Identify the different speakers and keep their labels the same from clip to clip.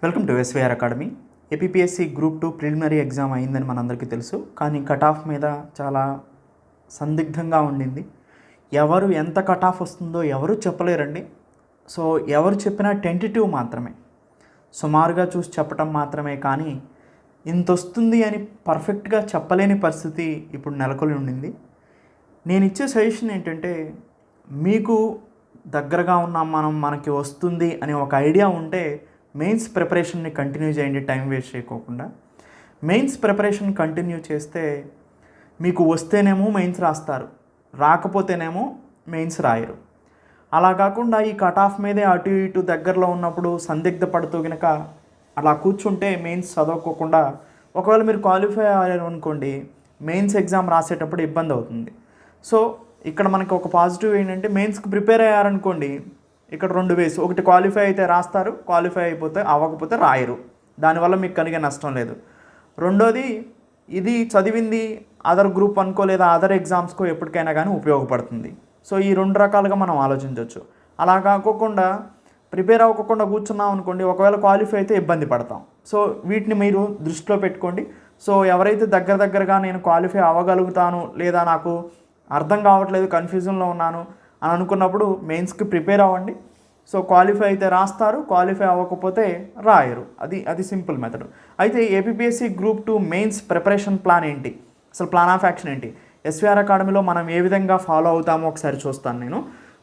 Speaker 1: Welcome to SVR academy. APPSC group 2 preliminary exam అయిందని మనందరికీ తెలుసు. కానీ కట్ ఆఫ్ మీద చాలా సందిగ్ధంగా ఉండింది. ఎవరు ఎంత కట్ ఆఫ్ వస్తుందో ఎవరు చెప్పలేరండి. సో ఎవరు చెప్పినా టెంటేటివ్ మాత్రమే, సుమారుగా చూసి చెప్పటం మాత్రమే. కానీ ఇంత వస్తుంది అని పర్ఫెక్ట్గా చెప్పలేని పరిస్థితి ఇప్పుడు నెలకొని ఉండింది. నేను ఇచ్చే సజెషన్ ఏంటంటే, మీకు దగ్గరగా ఉన్నాం మనకి వస్తుంది అనే ఒక ఐడియా ఉంటే మెయిన్స్ ప్రిపరేషన్ని కంటిన్యూ చేయండి, టైం వేస్ట్ చేయకోకుండా. మెయిన్స్ ప్రిపరేషన్ కంటిన్యూ చేస్తే మీకు వస్తేనేమో మెయిన్స్ రాస్తారు, రాకపోతేనేమో మెయిన్స్ రాయరు. అలా కాకుండా ఈ కట్ ఆఫ్ మీదే అటు ఇటు దగ్గరలో ఉన్నప్పుడు సందిగ్ధ పడుతూ కనుక అలా కూర్చుంటే మెయిన్స్ చదవకోకుండా ఒకవేళ మీరు క్వాలిఫై అయ్యారు అనుకోండి, మెయిన్స్ ఎగ్జామ్ రాసేటప్పుడు ఇబ్బంది అవుతుంది. సో ఇక్కడ మనకి ఒక పాజిటివ్ ఏంటంటే, మెయిన్స్కి ప్రిపేర్ అయ్యారనుకోండి, ఇక్కడ 2 వేస్. ఒకటి క్వాలిఫై అయితే రాస్తారు, క్వాలిఫై అయిపోతే అవ్వకపోతే రాయరు, దానివల్ల మీకు కలిగే నష్టం లేదు. రెండోది, ఇది చదివింది అదర్ గ్రూప్ అనుకో లేదా అదర్ ఎగ్జామ్స్కో ఎప్పటికైనా కానీ ఉపయోగపడుతుంది. సో ఈ 2 రకాలుగా మనం ఆలోచించవచ్చు. అలా కాకోకుండా ప్రిపేర్ అవ్వకుండా కూర్చున్నాం అనుకోండి, ఒకవేళ క్వాలిఫై అయితే ఇబ్బంది పడతాం. సో వీటిని మీరు దృష్టిలో పెట్టుకోండి. సో ఎవరైతే దగ్గరగా నేను క్వాలిఫై అవ్వగలుగుతాను లేదా నాకు అర్థం కావట్లేదు, కన్ఫ్యూజన్లో ఉన్నాను అని అనుకున్నప్పుడు మెయిన్స్కి ప్రిపేర్ అవ్వండి. సో క్వాలిఫై అయితే రాస్తారు, క్వాలిఫై అవ్వకపోతే రాయరు. అది సింపుల్ మెథడ్. అయితే APPSC group 2 mains preparation plan ఏంటి, అసలు ప్లాన్ ఆఫ్ యాక్షన్ ఏంటి, ఎస్వీఆర్ అకాడమీలో మనం ఏ విధంగా ఫాలో అవుతామో ఒకసారి చూస్తాను నేను.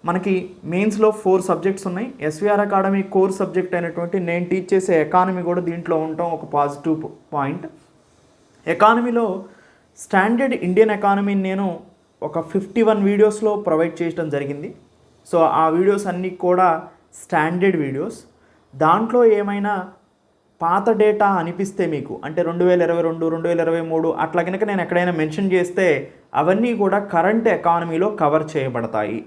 Speaker 1: మనకి మెయిన్స్లో 4 సబ్జెక్ట్స్ ఉన్నాయి. ఎస్వీఆర్ అకాడమీ కోర్ సబ్జెక్ట్ అయినటువంటి నేను టీచ్ చేసే ఎకానమీ కూడా దీంట్లో ఉండటం ఒక పాజిటివ్ పాయింట్. ఎకానమీలో స్టాండర్డ్ ఇండియన్ ఎకానమీని నేను ఒక 51 వీడియోస్లో ప్రొవైడ్ చేయడం జరిగింది. సో ఆ వీడియోస్ అన్నీ కూడా స్టాండర్డ్ వీడియోస్. దాంట్లో ఏమైనా పాత డేటా అనిపిస్తే మీకు, అంటే 2022, 2023 అట్లా కనుక నేను ఎక్కడైనా మెన్షన్ చేస్తే అవన్నీ కూడా కరెంట్ ఎకానమీలో కవర్ చేయబడతాయి.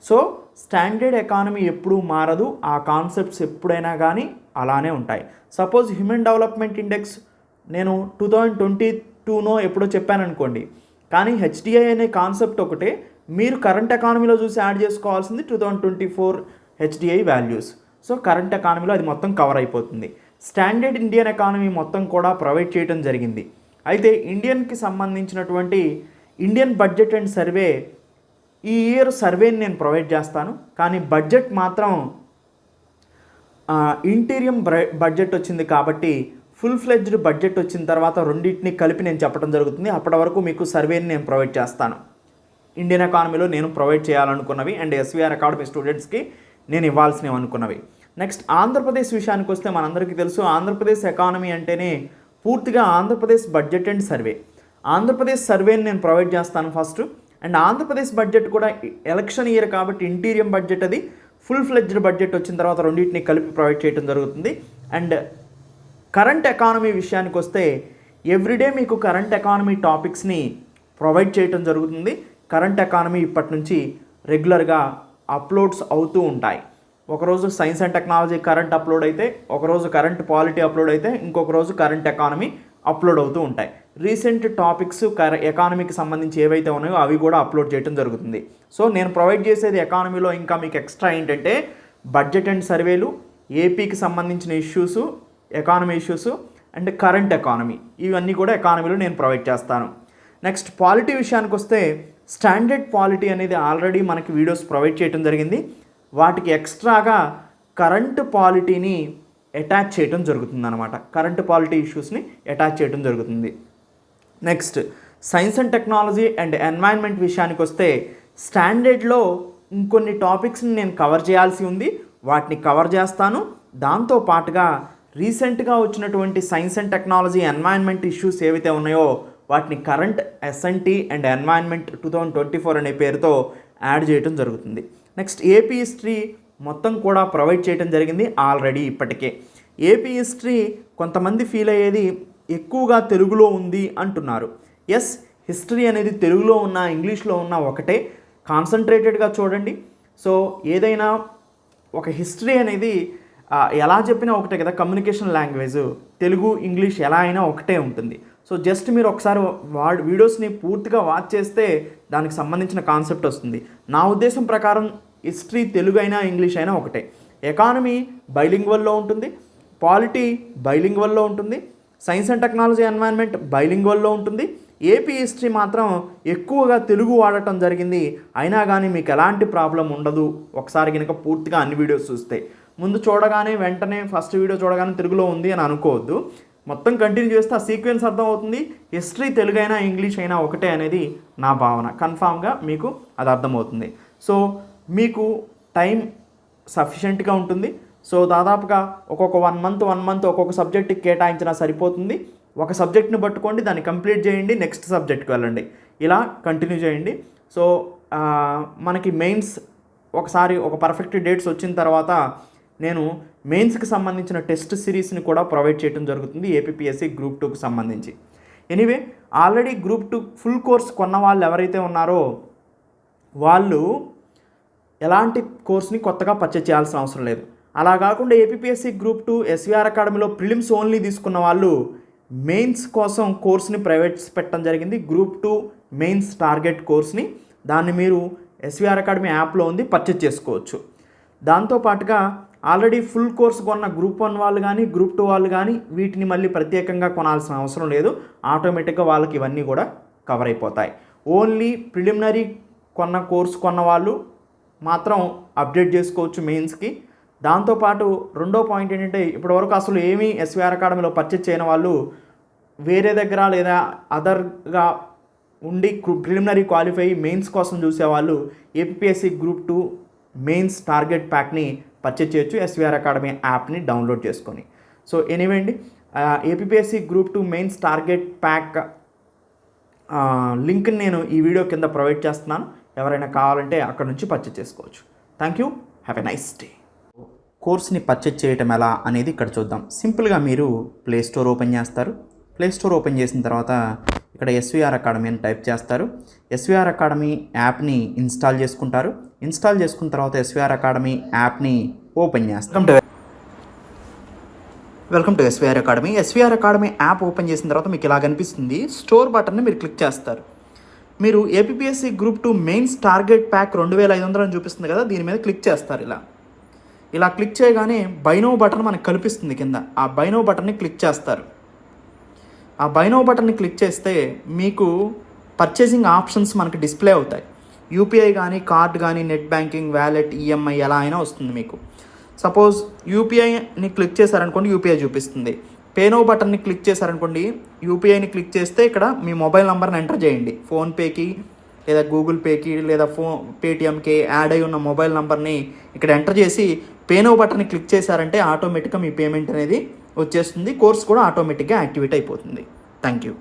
Speaker 1: సో స్టాండర్డ్ ఎకానమీ ఎప్పుడూ మారదు, ఆ కాన్సెప్ట్స్ ఎప్పుడైనా కానీ అలానే ఉంటాయి. సపోజ్ హ్యూమన్ డెవలప్మెంట్ ఇండెక్స్ నేను 2022నో ఎప్పుడో చెప్పాను అనుకోండి, కానీ హెచ్డిఐ అనే కాన్సెప్ట్ ఒకటే, మీరు కరెంట్ ఎకానమీలో చూసి యాడ్ చేసుకోవాల్సింది 2024 హెచ్డిఐ వాల్యూస్. సో కరెంట్ ఎకానమీలో అది మొత్తం కవర్ అయిపోతుంది. స్టాండర్డ్ ఇండియన్ ఎకానమీ మొత్తం కూడా ప్రొవైడ్ చేయడం జరిగింది. అయితే ఇండియన్కి సంబంధించినటువంటి ఇండియన్ బడ్జెట్ అండ్ సర్వే ఈ ఇయర్ సర్వేని నేను ప్రొవైడ్ చేస్తాను. కానీ బడ్జెట్ మాత్రం ఇంటీరియం బడ్జెట్ వచ్చింది కాబట్టి ఫుల్ ఫ్లెడ్జ్డ్ బడ్జెట్ వచ్చిన తర్వాత రెండింటిని కలిపి నేను చెప్పడం జరుగుతుంది. అప్పటి వరకు మీకు సర్వేని నేను ప్రొవైడ్ చేస్తాను. ఇండియన్ ఎకానమీలో నేను ప్రొవైడ్ చేయాలనుకున్నవి అండ్ ఎస్వీఆర్ అకాడమీ స్టూడెంట్స్కి నేను ఇవ్వాల్సినవి అనుకున్నవి. నెక్స్ట్ ఆంధ్రప్రదేశ్ విషయానికి వస్తే మనందరికీ తెలుసు, ఆంధ్రప్రదేశ్ ఎకానమీ అంటేనే పూర్తిగా Andhra Pradesh budget and survey. Andhra Pradesh సర్వేని నేను ప్రొవైడ్ చేస్తాను ఫస్ట్. అండ్ ఆంధ్రప్రదేశ్ బడ్జెట్ కూడా ఎలక్షన్ ఇయర్ కాబట్టి ఇంటీరియం బడ్జెట్, అది ఫుల్ ఫ్లెడ్జ్డ్ బడ్జెట్ వచ్చిన తర్వాత రెండింటిని కలిపి ప్రొవైడ్ చేయడం జరుగుతుంది. అండ్ కరెంట్ ఎకానమీ విషయానికి వస్తే ఎవ్రీడే మీకు కరెంట్ ఎకానమీ టాపిక్స్ని ప్రొవైడ్ చేయడం జరుగుతుంది. కరెంట్ ఎకానమీ ఇప్పటి నుంచి రెగ్యులర్గా అప్లోడ్స్ అవుతూ ఉంటాయి. ఒకరోజు science and technology current upload అయితే, ఒకరోజు కరెంట్ పాలిటీ అప్లోడ్ అయితే, ఇంకొక రోజు కరెంట్ ఎకానమీ అప్లోడ్ అవుతూ ఉంటాయి. రీసెంట్ టాపిక్స్ ఎకానమీకి సంబంధించి ఏవైతే ఉన్నాయో అవి కూడా అప్లోడ్ చేయడం జరుగుతుంది. సో నేను ప్రొవైడ్ చేసేది ఎకానమీలో ఇంకా మీకు ఎక్స్ట్రా ఏంటంటే బడ్జెట్ అండ్ సర్వేలు, ఏపీకి సంబంధించిన issues, economy issues and current economy, ఇవన్నీ కూడా ఎకానమీలో నేను ప్రొవైడ్ చేస్తాను. నెక్స్ట్ పాలిటీ విషయానికి వస్తే స్టాండర్డ్ పాలిటీ అనేది ఆల్రెడీ మనకి వీడియోస్ ప్రొవైడ్ చేయడం జరిగింది. వాటికి ఎక్స్ట్రాగా కరెంట్ పాలిటీని అటాచ్ చేయడం జరుగుతుంది అనమాట. కరెంట్ పాలిటీ ఇష్యూస్ని అటాచ్ చేయడం జరుగుతుంది. Next science and technology and environment విషయానికి వస్తే స్టాండర్డ్లో ఇంకొన్ని టాపిక్స్ని నేను కవర్ చేయాల్సి ఉంది, వాటిని కవర్ చేస్తాను. దాంతోపాటుగా రీసెంట్గా వచ్చినటువంటి science and technology environment issues ఏవైతే ఉన్నాయో వాటిని కరెంట్ ఎస్ఎన్టీ అండ్ ఎన్వైర్న్మెంట్ 2024 అనే పేరుతో యాడ్ చేయడం జరుగుతుంది. నెక్స్ట్ ఏపీ హిస్టరీ మొత్తం కూడా ప్రొవైడ్ చేయడం జరిగింది ఆల్రెడీ ఇప్పటికే. ఏపీ హిస్టరీ కొంతమంది ఫీల్ అయ్యేది ఎక్కువగా తెలుగులో ఉంది అంటున్నారు. ఎస్, హిస్టరీ అనేది తెలుగులో ఉన్న ఇంగ్లీష్లో ఉన్న ఒకటే, కాన్సన్ట్రేటెడ్గా చూడండి. సో ఏదైనా ఒక హిస్టరీ అనేది ఎలా చెప్పినా ఒకటే కదా, కమ్యూనికేషన్ లాంగ్వేజ్ తెలుగు ఇంగ్లీష్ ఎలా అయినా ఒకటే ఉంటుంది. సో జస్ట్ మీరు ఒకసారి వీడియోస్ని పూర్తిగా వాచ్ చేస్తే దానికి సంబంధించిన కాన్సెప్ట్ వస్తుంది. నా ఉద్దేశం ప్రకారం హిస్టరీ తెలుగు అయినా ఇంగ్లీష్ అయినా ఒకటే. ఎకానమీ బైలింగ్వల్లో ఉంటుంది, పాలిటీ బైలింగ్వల్లో ఉంటుంది, సైన్స్ అండ్ టెక్నాలజీ ఎన్వైరన్మెంట్ బైలింగ్వల్లో ఉంటుంది. ఏపీ హిస్టరీ మాత్రం ఎక్కువగా తెలుగు వాడటం జరిగింది. అయినా కానీ మీకు ఎలాంటి ప్రాబ్లం ఉండదు ఒకసారి కనుక పూర్తిగా అన్ని వీడియోస్ చూస్తే. ముందు చూడగానే వెంటనే ఫస్ట్ వీడియో చూడగానే తెలుగులో ఉంది అని అనుకోవద్దు. మొత్తం కంటిన్యూ చేస్తే ఆ సీక్వెన్స్ అర్థం అవుతుంది. హిస్టరీ తెలుగు అయినా ఇంగ్లీష్ అయినా ఒకటే అనేది నా భావన. కన్ఫామ్గా మీకు అది అర్థమవుతుంది. సో మీకు టైం సఫిషియెంట్గా ఉంటుంది. సో దాదాపుగా ఒక్కొక్క 1 మంత్ ఒక్కొక్క సబ్జెక్ట్కి కేటాయించినా సరిపోతుంది. ఒక సబ్జెక్ట్ని పట్టుకోండి, దాన్ని కంప్లీట్ చేయండి, నెక్స్ట్ సబ్జెక్ట్కి వెళ్ళండి, ఇలా కంటిన్యూ చేయండి. సో మనకి మెయిన్స్ ఒకసారి ఒక పర్ఫెక్ట్ డేట్స్ వచ్చిన తర్వాత నేను మెయిన్స్కి సంబంధించిన టెస్ట్ సిరీస్ని కూడా ప్రొవైడ్ చేయడం జరుగుతుంది ఏపీపీఎస్సీ గ్రూప్ 2కి సంబంధించి. Anyway already group 2 full course కొన్న వాళ్ళు ఎవరైతే ఉన్నారో వాళ్ళు ఎలాంటి కోర్స్ని కొత్తగా పర్చేజ్ చేయాల్సిన అవసరం లేదు. అలా కాకుండా ఏపీపీఎస్సీ గ్రూప్ 2 ఎస్వీఆర్ అకాడమీలో ప్రిలిమ్స్ ఓన్లీ తీసుకున్న వాళ్ళు మెయిన్స్ కోసం కోర్స్ని ప్రైవేట్స్ పెట్టడం జరిగింది. గ్రూప్ 2 మెయిన్స్ టార్గెట్ కోర్స్ని, దాన్ని మీరు ఎస్వీఆర్ అకాడమీ యాప్లో ఉంది, పర్చేజ్ చేసుకోవచ్చు. దాంతోపాటుగా ఆల్రెడీ ఫుల్ కోర్స్ కొన్న గ్రూప్ 1 వాళ్ళు కానీ గ్రూప్ 2 వాళ్ళు కానీ వీటిని మళ్ళీ ప్రత్యేకంగా కొనాల్సిన అవసరం లేదు. ఆటోమేటిక్గా వాళ్ళకి ఇవన్నీ కూడా కవర్ అయిపోతాయి. ఓన్లీ ప్రిలిమినరీ కోర్స్ కొన్న వాళ్ళు మాత్రం అప్డేట్ చేసుకోవచ్చు మెయిన్స్కి. దాంతోపాటు రెండో పాయింట్ ఏంటంటే ఇప్పటివరకు అసలు ఏమీ ఎస్వీఆర్ అకాడమీలో పర్చేజ్ చేయని వాళ్ళు వేరే దగ్గర లేదా అదర్గా ఉండి ప్రిలిమినరీ క్వాలిఫై మెయిన్స్ కోసం చూసేవాళ్ళు ఏపీపీఎస్సీ గ్రూప్ 2 మెయిన్స్ టార్గెట్ ప్యాక్ని పర్చేజ్ చేయొచ్చు ఎస్వీఆర్ అకాడమీ యాప్ని డౌన్లోడ్ చేసుకొని. సో ఎనీవే అండి, APPSC group 2 mains target pack లింక్ని నేను ఈ వీడియో కింద ప్రొవైడ్ చేస్తున్నాను. ఎవరైనా కావాలంటే అక్కడ నుంచి పర్చేజ్ చేసుకోవచ్చు. Thank you, have a nice day. కోర్స్ని పర్చేజ్ చేయటం ఎలా అనేది ఇక్కడ చూద్దాం. సింపుల్గా మీరు ప్లే స్టోర్ ఓపెన్ చేస్తారు. ప్లే స్టోర్ ఓపెన్ చేసిన తర్వాత ఇక్కడ ఎస్వీఆర్ అకాడమీ అని టైప్ చేస్తారు. ఎస్వీఆర్ అకాడమీ యాప్ని ఇన్స్టాల్ చేసుకుంటారు. ఇన్స్టాల్ చేసుకున్న తర్వాత ఎస్వీఆర్ అకాడమీ యాప్ని ఓపెన్ చేస్తారు. Welcome to SVR academy. SVR academy app open చేసిన తర్వాత మీకు ఇలా కనిపిస్తుంది. స్టోర్ బటన్ని మీరు క్లిక్ చేస్తారు. మీరు APPSC group 2 mains target pack 2500 అని చూపిస్తుంది కదా, దీని మీద క్లిక్ చేస్తారు. ఇలా క్లిక్ చేయగానే బైనో బటన్ మనకు కనిపిస్తుంది కింద. ఆ బైనో బటన్ని క్లిక్ చేస్తారు. ఆ బైనో బటన్ని క్లిక్ చేస్తే మీకు పర్చేసింగ్ ఆప్షన్స్ మనకు డిస్ప్లే అవుతాయి. యూపీఐ కానీ, కార్డ్ కానీ, నెట్ బ్యాంకింగ్, వ్యాలెట్, ఈఎంఐ ఎలా అయినా వస్తుంది మీకు. సపోజ్ యూపీఐని క్లిక్ చేశారనుకోండి, యూపీఐ చూపిస్తుంది. పేనో బటన్ని క్లిక్ చేశారనుకోండి, యూపీఐని క్లిక్ చేస్తే ఇక్కడ మీ మొబైల్ నెంబర్ని ఎంటర్ చేయండి. ఫోన్పేకి లేదా గూగుల్ పేకి లేదా పేటిఎంకి యాడ్ అయి ఉన్న మొబైల్ నెంబర్ని ఇక్కడ ఎంటర్ చేసి పేనో బటన్ని క్లిక్ చేశారంటే ఆటోమేటిక్గా మీ పేమెంట్ అనేది వచ్చేస్తుంది. కోర్స్ కూడా ఆటోమేటిక్గా యాక్టివేట్ అయిపోతుంది. Thank you.